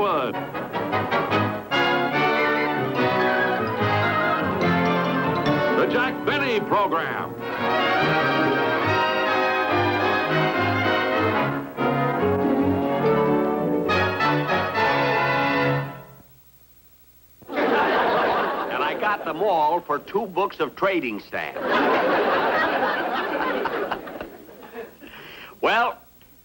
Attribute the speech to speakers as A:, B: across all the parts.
A: Hollywood. The Jack Benny Program.
B: And I got them all for 2 books of trading stamps. Well,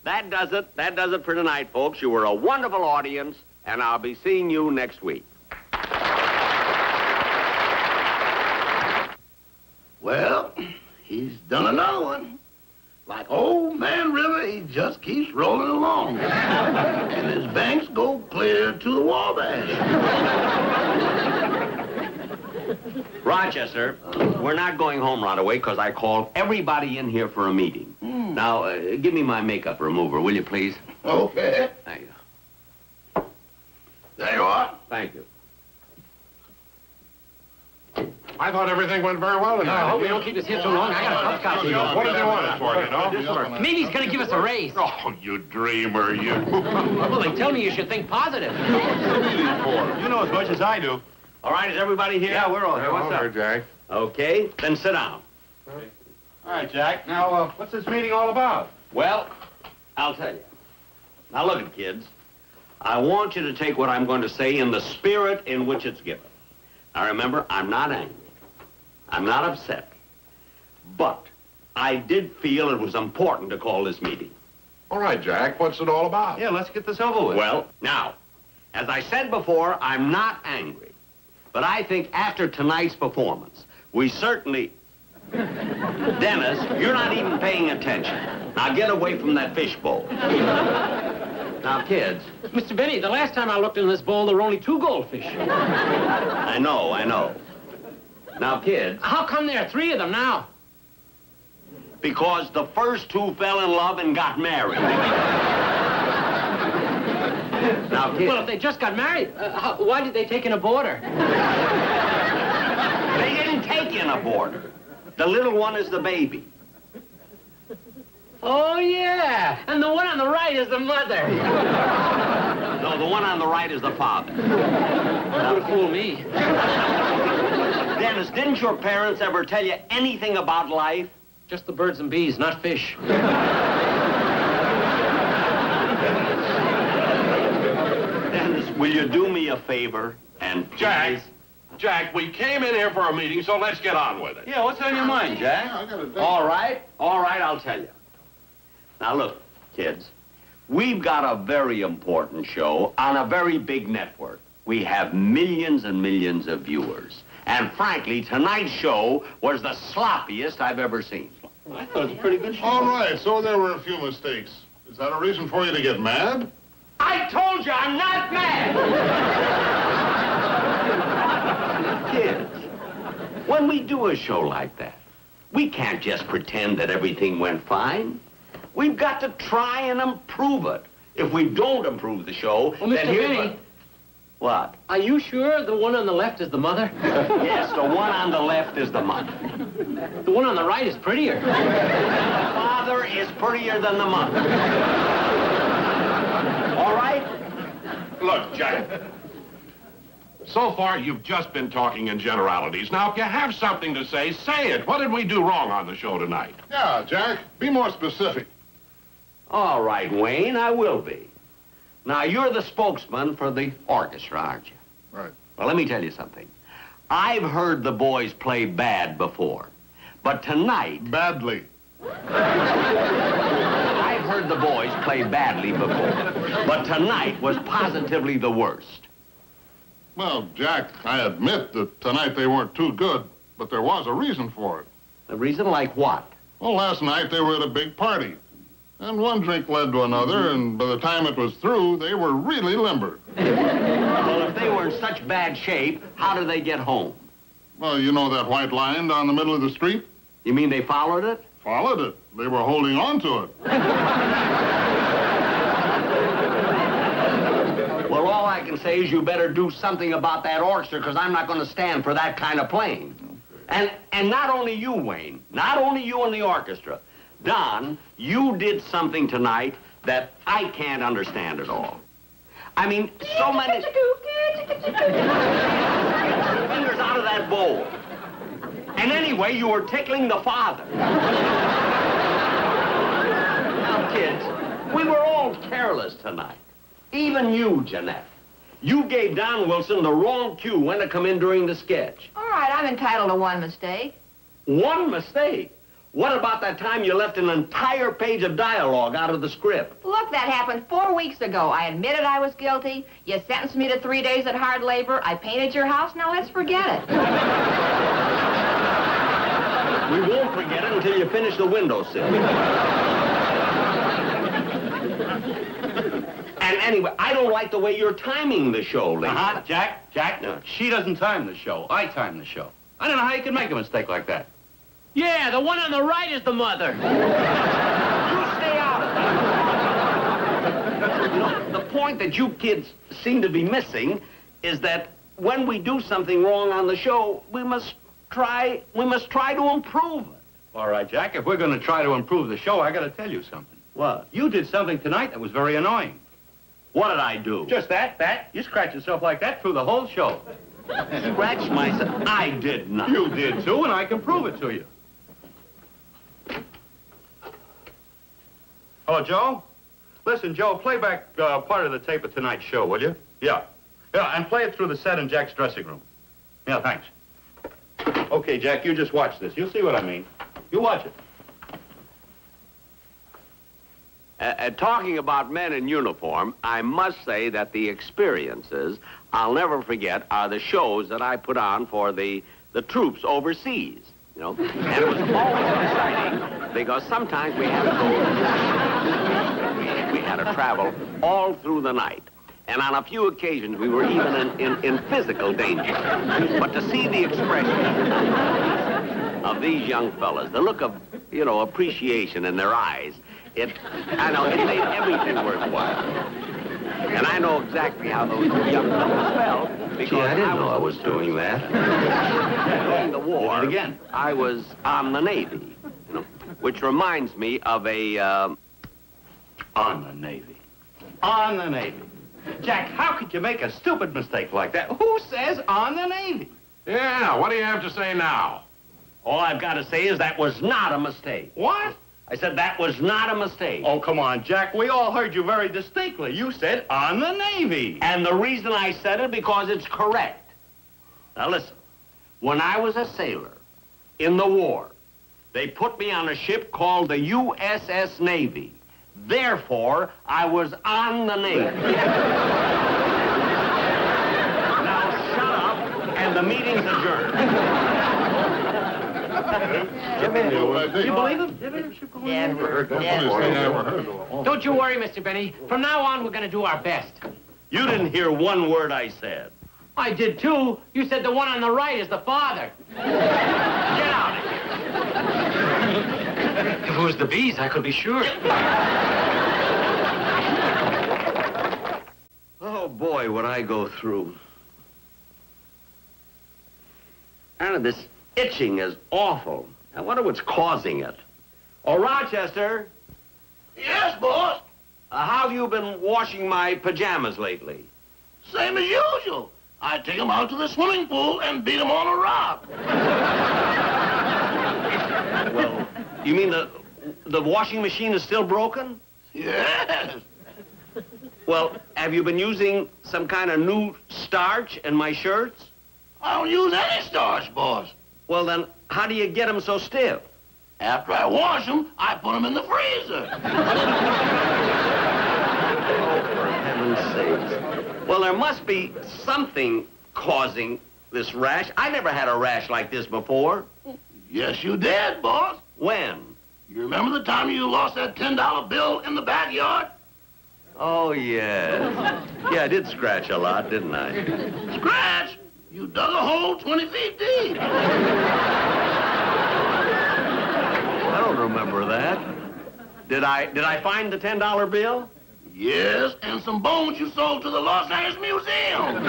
B: that does it. That does it for tonight, folks. You were a wonderful audience, and I'll be seeing you next week.
C: Well, he's done another one. Like Old Man River, he just keeps rolling along. And his banks go clear to the Wabash.
B: Rochester, we're not going home right away because I called everybody in here for a meeting. Now, give me my makeup remover, will you, please?
C: Okay.
B: There you go.
C: There you are.
B: Thank you.
D: I thought everything went very well tonight.
E: I hope we don't keep us here too long. I got a cup of coffee.
D: What did they want us for, you know?
E: Maybe he's going to give us a raise.
D: Oh, you dreamer, you.
E: Well, they tell me you should think positive.
D: You know as much as I do.
B: All right, is everybody here? Yeah, we're all here. What's up?
D: Jack.
B: Okay, then sit down.
D: All right, Jack. Now, what's this meeting all about?
B: Well, I'll tell you. Now, look at kids. I want you to take what I'm going to say in the spirit in which it's given. Now, remember, I'm not angry. I'm not upset. But I did feel it was important to call this meeting.
D: All right, Jack. What's it all about?
F: Yeah, let's get this over with.
B: Well, now, as I said before, I'm not angry. But I think after tonight's performance, we certainly... Dennis, you're not even paying attention. Now get away from that fishbowl. Now, kids.
E: Mr. Benny, the last time I looked in this bowl, there were only 2 goldfish.
B: I know. Now, kids.
E: How come there are 3 of them now?
B: Because the first 2 fell in love and got married. Now, kids.
E: Well, if they just got married, why did they take in a boarder?
B: They didn't take in a boarder. The little one is the baby.
E: Oh, yeah. And the one on the right is the mother.
B: No, the one on the right is the father.
E: That would fool me.
B: Dennis, didn't your parents ever tell you anything about life?
E: Just the birds and bees, not fish.
B: Dennis, will you do me a favor and please...
D: Jack, we came in here for a meeting, so let's get on with it.
F: Yeah, what's on your mind, Jack?
B: All right, I'll tell you. Now, look, kids, we've got a very important show on a very big network. We have millions and millions of viewers. And frankly, tonight's show was the sloppiest I've ever seen.
F: I thought it was a pretty good show.
G: All right, so there were a few mistakes. Is that a reason for you to get mad?
B: I told you I'm not mad! Kids, when we do a show like that, we can't just pretend that everything went fine. We've got to try and improve it. If we don't improve the show,
E: Well, Mr. Benny.
B: What?
E: Are you sure the one on the left is the mother?
B: Yes, the one on the left is the mother.
E: The one on the right is prettier.
B: The father is prettier than the mother. All right?
D: Look, Jack. So far, you've just been talking in generalities. Now, if you have something to say, say it. What did we do wrong on the show tonight?
G: Yeah, Jack, be more specific.
B: All right, Wayne, I will be. Now, you're the spokesman for the orchestra, aren't you?
G: Right.
B: Well, let me tell you something. I've heard the boys play bad before, but tonight...
G: Badly.
B: I've heard the boys play badly before, but tonight was positively the worst.
G: Well, Jack, I admit that tonight they weren't too good, but there was a reason for it.
B: A reason like what?
G: Well, last night they were at a big party. And one drink led to another, and by the time it was through, they were really limber.
B: Well, if they were in such bad shape, how did they get home?
G: Well, you know that white line down the middle of the street?
B: You mean they followed it?
G: Followed it. They were holding on to it.
B: Well, all I can say is you better do something about that orchestra, because I'm not going to stand for that kind of playing. And not only you, Wayne, not only you and the orchestra. Don, you did something tonight that I can't understand at all. I mean, so many... fingers out of that bowl. And anyway, you were tickling the father. Now, kids, we were all careless tonight. Even you, Jeanette. You gave Don Wilson the wrong cue when to come in during the sketch.
H: All right, I'm entitled to one mistake.
B: One mistake? What about that time you left an entire page of dialogue out of the script?
H: Look, that happened 4 weeks ago. I admitted I was guilty. You sentenced me to 3 days at hard labor. I painted your house. Now let's forget it.
B: We won't forget it until you finish the windowsill. And anyway, I don't like the way you're timing the show, Lisa.
F: Jack,
B: No.
F: she doesn't time the show. I time the show. I don't know how you can make a mistake like that.
E: Yeah, the one on the right is the mother.
B: You stay out of it. You know, the point that you kids seem to be missing is that when we do something wrong on the show, we must try to improve it.
F: All right, Jack, if we're going to try to improve the show, I got to tell you something.
B: What?
F: You did something tonight that was very annoying.
B: What did I do?
F: Just that. You scratched yourself like that through the whole show.
B: Scratch myself. I did not.
F: You did, too, and I can prove it to you. Oh, Joe? Listen, Joe, play back part of the tape of tonight's show, will you? Yeah, and play it through the set in Jack's dressing room. Yeah, thanks. Okay, Jack, you just watch this. You'll see what I mean. You watch it.
B: Talking about men in uniform, I must say that the experiences I'll never forget are the shows that I put on for the troops overseas, you know. And it was always exciting because sometimes we had to go, we had to travel all through the night. And on a few occasions, we were even in physical danger. But to see the expression of these young fellas, the look of, you know, appreciation in their eyes, it made everything worthwhile. And I know exactly how those young fellas felt because
F: I didn't know I was doing that.
B: During the war,
F: Did it again.
B: I was on the Navy, you know, which reminds me of a...
F: On the Navy. On the Navy. Jack, how could you make a stupid mistake like that? Who says on the Navy?
D: Yeah, what do you have to say now?
B: All I've got to say is that was not a mistake.
F: What?
B: I said that was not a mistake.
F: Oh, come on, Jack. We all heard you very distinctly. You said on the Navy.
B: And the reason I said it because it's correct. Now listen, when I was a sailor in the war, they put me on a ship called the USS Navy. Therefore, I was on the Navy. Now shut up, and the meeting's adjourned.
G: Jimmy,
B: You believe him?
H: Never.
E: Don't you worry, Mr. Benny. From now on, we're going to do our best.
B: You didn't hear one word I said.
E: I did, too. You said the one on the right is the father.
B: Get out of here.
E: If it was the bees, I could be sure.
B: Oh, boy, what I go through. Anna, this itching is awful. I wonder what's causing it. Oh, Rochester,
C: Yes, boss.
B: how have you been washing my pajamas lately?
C: Same as usual. I take 'em out to the swimming pool and beat 'em on a rock.
B: Well, you mean the washing machine is still broken?
C: Yes.
B: Well, have you been using some kind of new starch in my shirts?
C: I don't use any starch, boss.
B: Well, then, how do you get them so stiff?
C: After I wash 'em, I put 'em in the freezer.
B: Oh, for heaven's sakes. Well, there must be something causing this rash. I never had a rash like this before.
C: Yes, you did, boss.
B: When?
C: You remember the time you lost that $10 bill in the backyard?
B: Oh, yeah. Yeah, I did scratch a lot, didn't I?
C: Scratch? You dug a hole 20 feet deep.
B: I don't remember that. Did I find the $10 bill?
C: Yes, and some bones you sold to the Los Angeles Museum.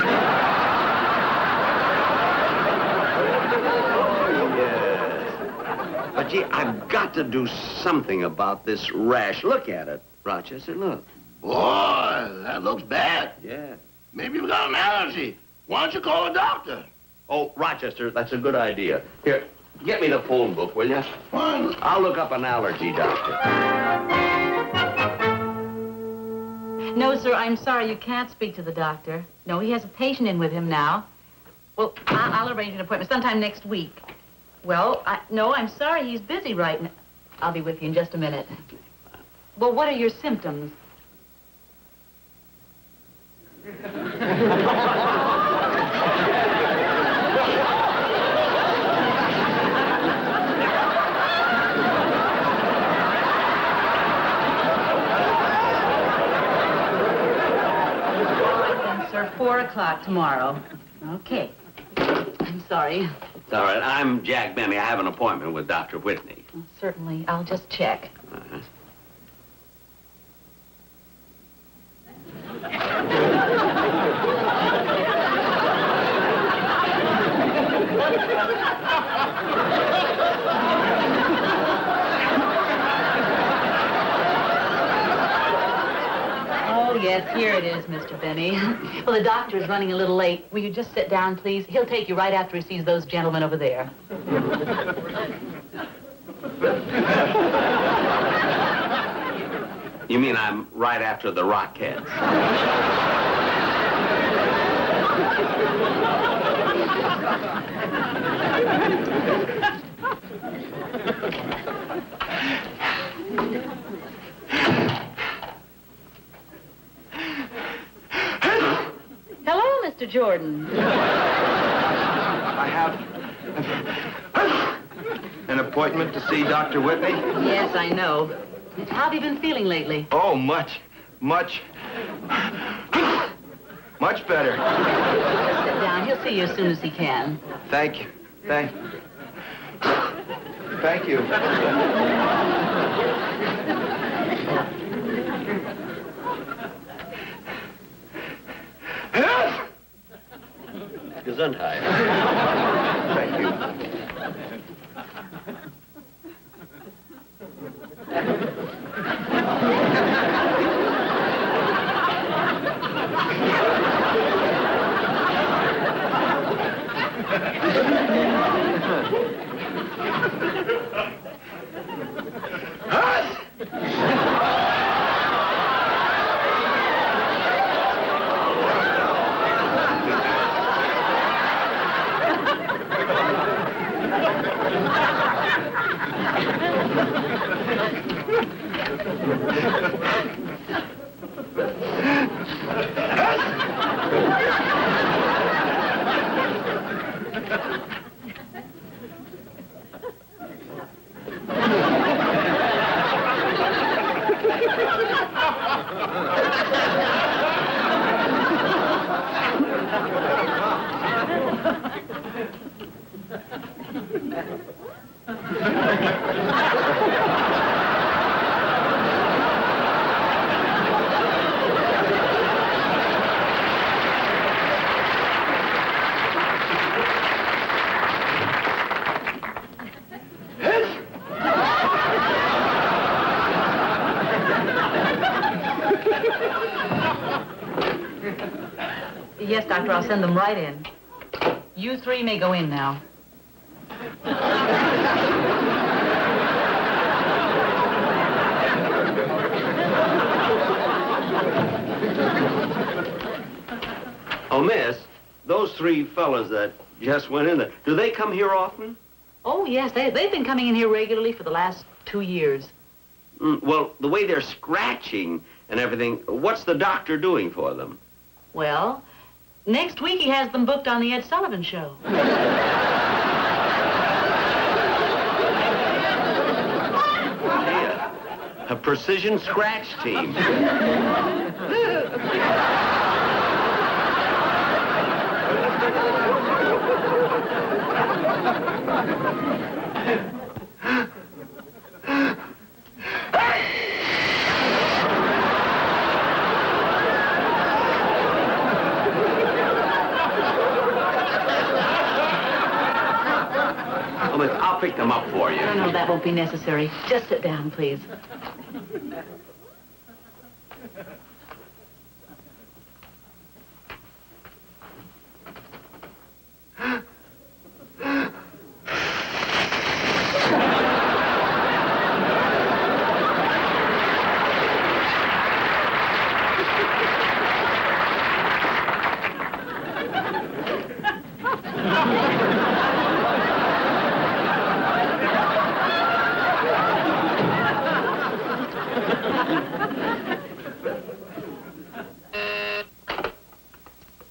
B: Yes. But gee, I've got to do something about this rash. Look at it, Rochester, look.
C: Boy, that looks bad.
B: Yeah.
C: Maybe you've got an allergy. Why don't you call a doctor?
B: Oh, Rochester, that's a good idea. Here, get me the phone book, will you?
C: Fine.
B: I'll look up an allergy doctor.
I: No, sir, I'm sorry. You can't speak to the doctor. No, he has a patient in with him now. Well, I'll arrange an appointment sometime next week. Well, no, I'm sorry. He's busy right now. I'll be with you in just a minute. Well, what are your symptoms? Sir, 4 o'clock tomorrow. Okay. I'm sorry.
B: It's all right. I'm Jack Benny. I have an appointment with Dr. Whitney.
I: Certainly. I'll just check.
B: Uh-huh.
I: Oh, yes, here it is, Mr. Benny. Well, the doctor's running a little late. Will you just sit down, please? He'll take you right after he sees those gentlemen over there.
B: You mean I'm right after the Rockettes?
I: Hello, Mr. Jordan.
J: I have an appointment to see Dr. Whitney.
I: Yes, I know. How have you been feeling lately?
J: Oh, much better.
I: Sit down. He'll see you as soon as he can.
J: Thank you. Thank you.
B: Gesundheit.
J: Thank you.
I: Yes, doctor, I'll send them right in. You three may go in now.
B: Oh, miss, those three fellas that just went in there, do they come here often?
I: Oh, yes, they've been coming in here regularly for the last 2 years.
B: Well, the way they're scratching and everything, what's the doctor doing for them?
I: Well, next week he has them booked on the Ed Sullivan Show.
B: A precision scratch team. I'll pick them up for you.
I: No, that won't be necessary. Just sit down, please.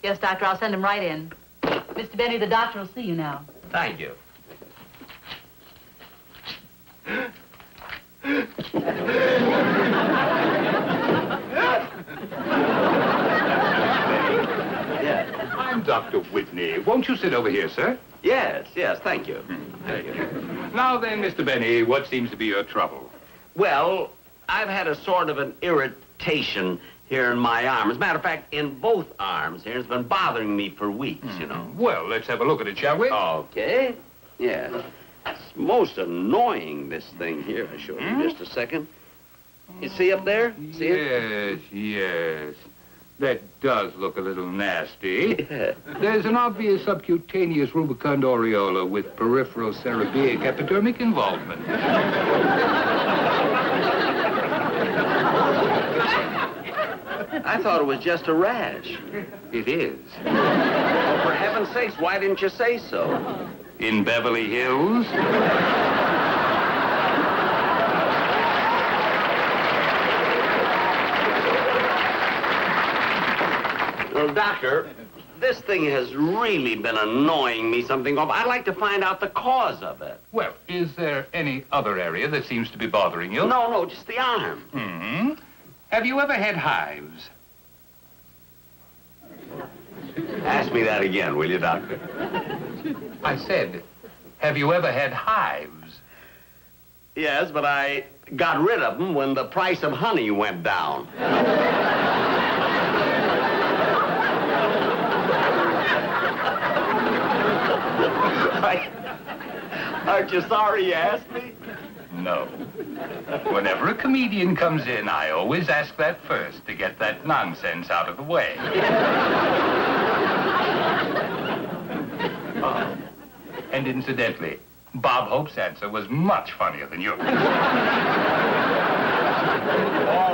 I: Yes, doctor, I'll send him right in. Mr. Benny, the doctor will see you now.
B: Thank you. Yes.
K: I'm Dr. Whitney. Won't you sit over here, sir?
B: Yes, thank you. Thank you.
K: Now then, Mr. Benny, what seems to be your trouble?
B: Well, I've had a sort of an irritation here in my arm. As a matter of fact, in both arms here. It's been bothering me for weeks, you know.
K: Well, let's have a look at it, shall we?
B: Okay. Yeah. It's most annoying, this thing here. I'll show you just a second. You see up there? See it?
K: Yes. That does look a little nasty.
B: Yeah.
K: There's an obvious subcutaneous rubicund aureola with peripheral cerebraic epidermic involvement.
B: I thought it was just a rash.
K: It is.
B: Well, for heaven's sakes, why didn't you say so?
K: In Beverly Hills?
B: Well, doctor, this thing has really been annoying me something. I'd like to find out the cause of it.
K: Well, is there any other area that seems to be bothering you?
B: No, just the arm.
K: Mm-hmm. Have you ever had hives?
B: Ask me that again, will you, doctor?
K: I said, have you ever had hives?
B: Yes, but I got rid of them when the price of honey went down. Aren't you sorry you asked me?
K: No. Whenever a comedian comes in, I always ask that first to get that nonsense out of the way. Oh. And incidentally, Bob Hope's answer was much funnier than yours.
B: All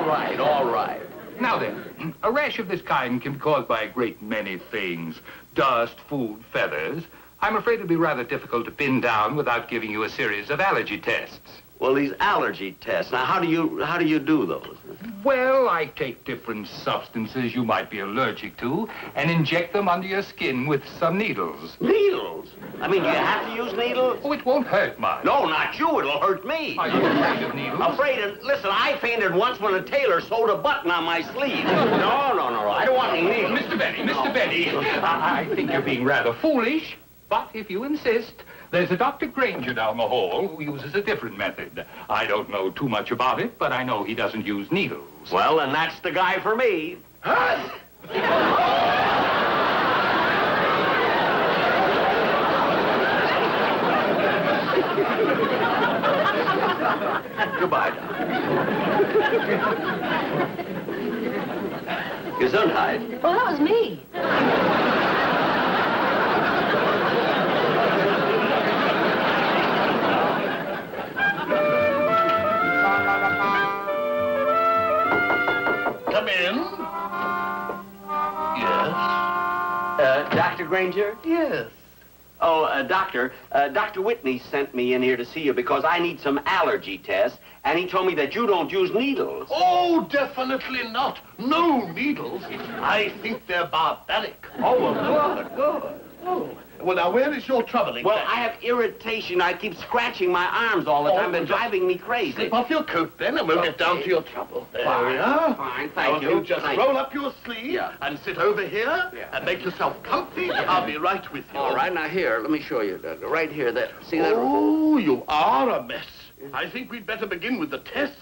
B: right.
K: Now then, a rash of this kind can be caused by a great many things. Dust, food, feathers. I'm afraid it'd be rather difficult to pin down without giving you a series of allergy tests.
B: Well, these allergy tests, now how do you do those?
K: Well, I take different substances you might be allergic to and inject them under your skin with some needles.
B: Needles? I mean, do you have to use needles?
K: Oh, it won't hurt much.
B: No, not you. It'll hurt me.
K: Are you afraid of needles?
B: Listen, I fainted once when a tailor sewed a button on my sleeve. No. I don't want any needles.
K: Mr. Benny, I think you're being rather foolish. But if you insist, there's a Dr. Granger down the hall who uses a different method. I don't know too much about it, but I know he doesn't use needles.
B: Well, then that's the guy for me. Goodbye, Doc. Gesundheit.
I: Well, that was me.
C: Come in. Yes.
B: Dr. Granger?
C: Yes.
B: Oh, Doctor, Dr. Whitney sent me in here to see you because I need some allergy tests, and he told me that you don't use needles.
C: Oh, definitely not. No needles. I think they're barbaric.
B: Oh, well, good.
C: Oh. Well, now, where is your trouble exactly?
B: Well, I have irritation. I keep scratching my arms all the time. It's driving me crazy.
C: Slip off your coat, then, and we'll get down to your trouble. There we are.
B: Fine,
C: Now,
B: thank
C: if you just
B: Thank
C: roll
B: you.
C: up your sleeve and sit over here and make yourself comfy, I'll be right with you.
B: All right, now here, let me show you. Right here, see that?
C: Oh, you are a mess. I think we'd better begin with the tests.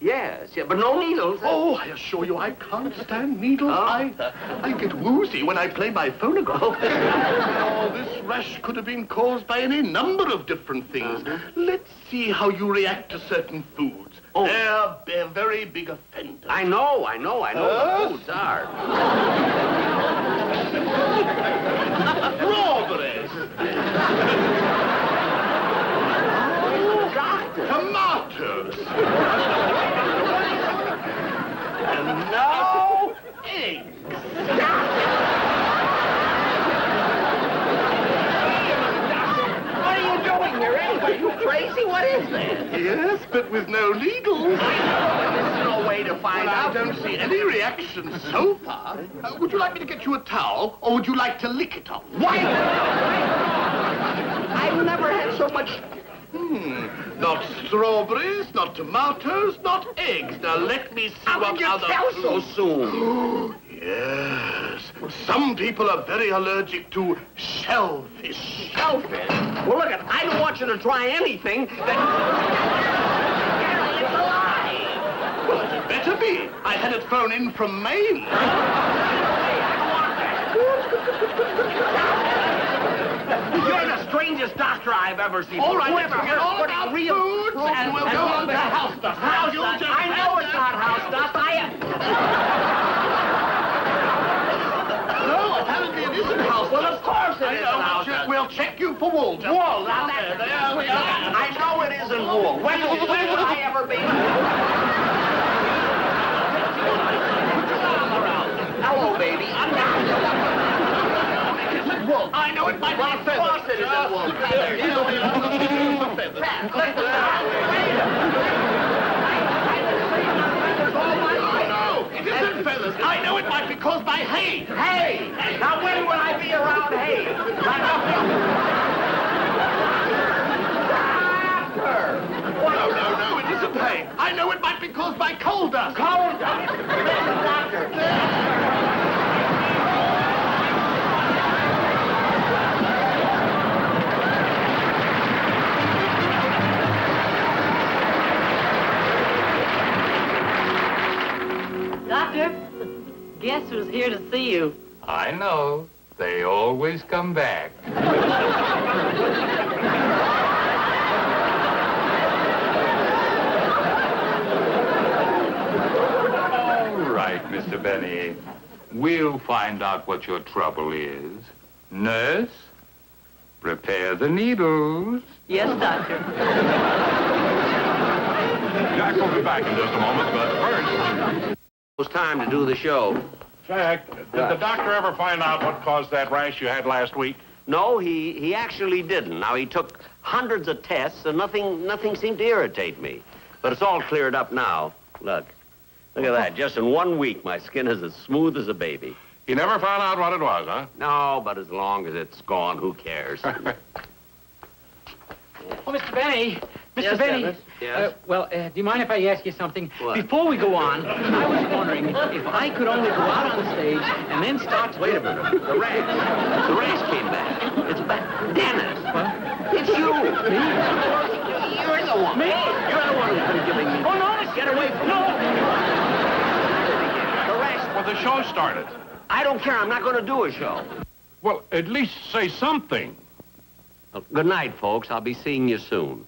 B: Yes, but no needles.
C: Oh, I assure you, I can't stand needles either. I get woozy when I play my phonograph. Oh, this rash could have been caused by any number of different things. Let's see how you react to certain foods. Oh. They're very big offenders.
B: I know the foods are.
C: Strawberries. Tomatoes. And now, eggs.
H: What are you doing here anyway? You crazy? What
B: What is that?
C: Yes, but with no needles.
B: There's no way to find
C: Well, I
B: out.
C: don't see any reaction so far. Would you like me to get you a towel, or would you like to lick it off?
B: Why? I've never had so much...
C: Not strawberries, not tomatoes, not eggs. Now let me see
B: How
C: what
B: did you
C: other
B: tell so
C: fruits-
B: soon?
C: Yes. Some people are very allergic to shellfish.
B: Shellfish? Well, look, I don't want you to try anything that... It's a lie!
C: Well, it better be. I had it flown in from Maine.
B: You're the strangest doctor I've ever seen.
C: All right, let's
B: Whoever
C: forget
B: heard
C: all
B: putting
C: about
B: real
C: foods,
B: fruit
C: and we'll go on to house dust.
B: House
C: You
B: dust.
C: just
B: I know it's not house dust.
C: No, apparently it isn't house
B: Well,
C: dust.
B: of course it isn't house dust.
C: We'll check you for wool. Just
B: Wool. Now
C: there we are.
B: I know it isn't wool. When would I ever be? Hello, baby. I'm not.
C: Wool. I know it might be
B: Of course it isn't wool.
C: It isn't feathers. I know it might be caused by hay.
B: Hey! Now when will I be around hay? Doctor!
C: No, it isn't hay. I know it might be caused by coal dust.
B: Coal dust! Doctor!
I: Doctor, guess who's here to see you?
K: I know. They always come back. All right, Mr. Benny. We'll find out what your trouble is. Nurse, prepare the needles.
I: Yes, doctor.
D: Jack will be back in just a moment, but first...
B: It was time to do the show.
D: Jack, did the doctor ever find out what caused that rash you had last week?
B: No, he actually didn't. Now, he took hundreds of tests, and nothing seemed to irritate me. But it's all cleared up now. Look at that. Just in 1 week, my skin is as smooth as a baby.
D: You never found out what it was, huh?
B: No, but as long as it's gone, who cares?
E: Oh, Mr. Benny. Mr.
B: Yes,
E: Benny.
B: Dennis? Yes?
E: Do you mind if I ask you something?
B: What?
E: Before we go on, I was wondering if I could only go out on stage and then start...
B: Wait a minute. The rash came back. It's back. Dennis!
E: What?
B: It's you!
E: Me?
B: You're the one.
E: Me?
B: You're the one who's been giving me...
E: Oh, no!
B: Get away from me. The rash...
D: Well, the show started.
B: I don't care. I'm not going to do a show.
D: Well, at least say something.
B: Well, good night, folks. I'll be seeing you soon.